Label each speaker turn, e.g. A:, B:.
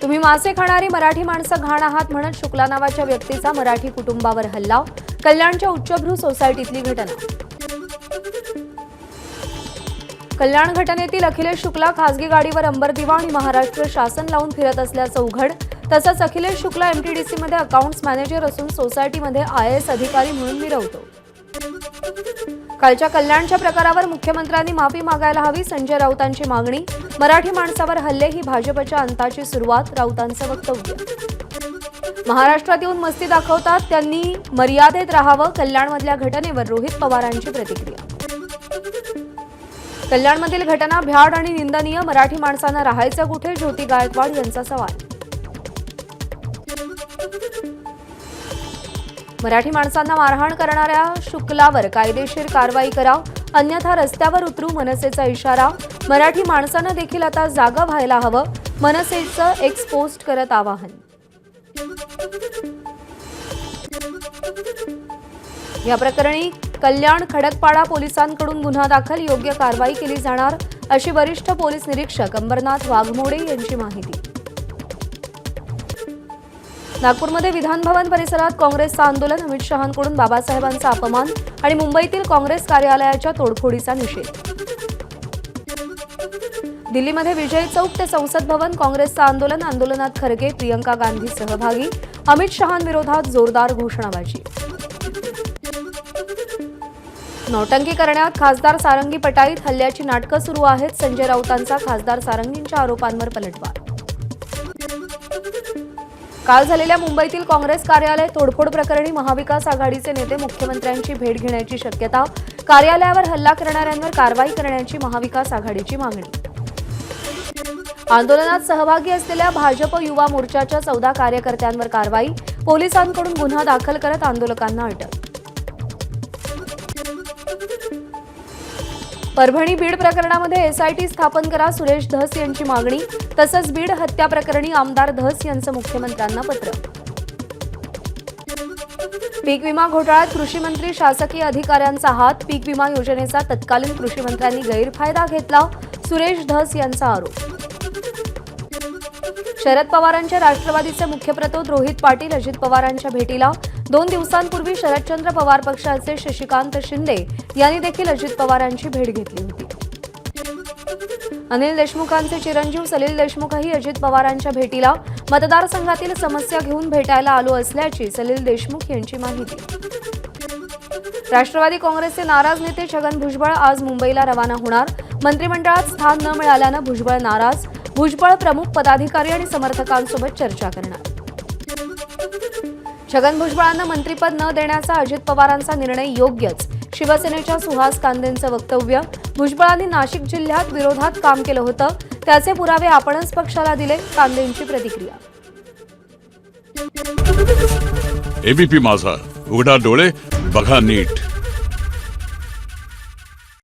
A: तुम्ही मासे खाणारी मराठी माणसं घाण आहात म्हणत शुक्ला नावाच्या व्यक्तीचा मराठी कुटुंबावर हल्ला। कल्याणच्या उच्चभ्रू सोसायटीतली घटना। कल्याण घटनेतील अखिलेश शुक्ला खासगी गाडीवर अंबरदिवा आणि महाराष्ट्र शासन लावून फिरत असल्याचं उघड। तसंच अखिलेश शुक्ला एमटीडीसी मध्ये अकाउंट्स मॅनेजर असून सोसायटीमध्ये आयएएस अधिकारी म्हणून मिरवतो। कालच्या कल्याणच्या प्रकारावर मुख्यमंत्र्यांनी माफी मागायला हवी, संजय राऊतांची मागणी। मराठी माणसावर हल्ले ही भाजपच्या अंताची सुरुवात, राऊतांचं वक्तव्य। महाराष्ट्रात येऊन मस्ती दाखवतात, त्यांनी मर्यादेत राहावं, कल्याणमधल्या घटनेवर रोहित पवारांची प्रतिक्रिया। कल्याणमधील घटना भ्याड आणि निंदनीय, मराठी माणसांना राहायचं कुठे, ज्योती गायकवाड यांचा सवाल। मराठी माणसांना मारहाण करणाऱ्या शुक्लावर कायदेशीर कारवाई करा, अन्यथा रस्त्यावर उतरू, मनसेचा इशारा। मराठी माणसांना देखील आता जागा व्हायला हवं, मनसेचं एक्स पोस्ट करत आवाहन। या प्रकरणी कल्याण खडकपाडा पोलिसांकडून गुन्हा दाखल, योग्य कारवाई केली जाणार अशी वरिष्ठ पोलीस निरीक्षक अंबरनाथ वाघमोडे यांची माहिती। नागपूरमध्ये विधान भवन परिसरात काँग्रेसचं आंदोलन, अमित शहांकडून बाबासाहेबांचा अपमान आणि मुंबईतील काँग्रेस कार्यालयाच्या तोडफोडीचा निषेध। दिल्लीमध्ये विजय चौक ते संसद भवन काँग्रेसचं आंदोलन, आंदोलनात खरगे, प्रियंका गांधी सहभागी, अमित शहांविरोधात जोरदार घोषणाबाजी। नौटंकी करण्यात खासदार सारंगी पटाईत, हल्ल्याची नाटकं सुरू आहेत, संजय राऊतांचा खासदार सारंगींच्या आरोपांवर पलटवार। काल झालेल्या मुंबईतील काँग्रेस कार्यालय तोडफोड प्रकरणी महाविकास आघाडीचे नेते मुख्यमंत्र्यांची भेट घेण्याची शक्यता, कार्यालयावर हल्ला करणाऱ्यांवर कारवाई करण्याची महाविकास आघाडीची मागणी। आंदोलनात सहभागी असलेल्या भाजप युवा मोर्चाच्या 14 कार्यकर्त्यांवर कारवाई, पोलिसांकडून गुन्हा दाखल करत आंदोलकांना अटक। परभणी बीड प्रकरणामध्ये एसआयटी स्थापन करा, सुरेश धस यांची मागणी। तसंच बीड हत्या प्रकरणी आमदार धस यांचं मुख्यमंत्र्यांना पत्र। पीक विमा घोटाळ्यात कृषी मंत्री शासकीय अधिकाऱ्यांचा हात, पीक विमा योजनेचा तत्कालीन कृषी मंत्र्यांनी गैरफायदा घेतला, सुरेश धस यांचा आरोप। शरद पवारांच्या राष्ट्रवादीचे मुख्य प्रतोद रोहित पाटील अजित पवारांच्या भेटीला। 2 दिवसांपूर्वी शरदचंद्र पवार पक्षाचे शशिकांत शिंदे यांनी देखील अजित पवारांची भेट घेतली होती। अनिल देशमुखांचे चिरंजीव सलील देशमुखही अजित पवारांच्या भेटीला, मतदारसंघातील समस्या घेऊन भेटायला आलो असल्याची सलील देशमुख यांची माहिती। राष्ट्रवादी काँग्रेसचे नाराज नेते छगन भुजबळ आज मुंबईला रवाना होणार, मंत्रिमंडळात स्थान न मिळाल्यानं भुजबळ नाराज, भुजबळ प्रमुख पदाधिकारी आणि समर्थकांसोबत चर्चा करणार। छगन भुजबळांना मंत्रिपद न देण्याचा अजित पवारांचा निर्णय योग्यच, शिवसेनेच्या सुहास कांदेंचं वक्तव्य। भुजबळांनी नाशिक जिल्ह्यात विरोधात काम केलं होतं, त्याचे पुरावे आपणच पक्षाला दिले, कांदेंची प्रतिक्रिया।
B: एबीपी माझा, उघडा डोळे बघा नीट।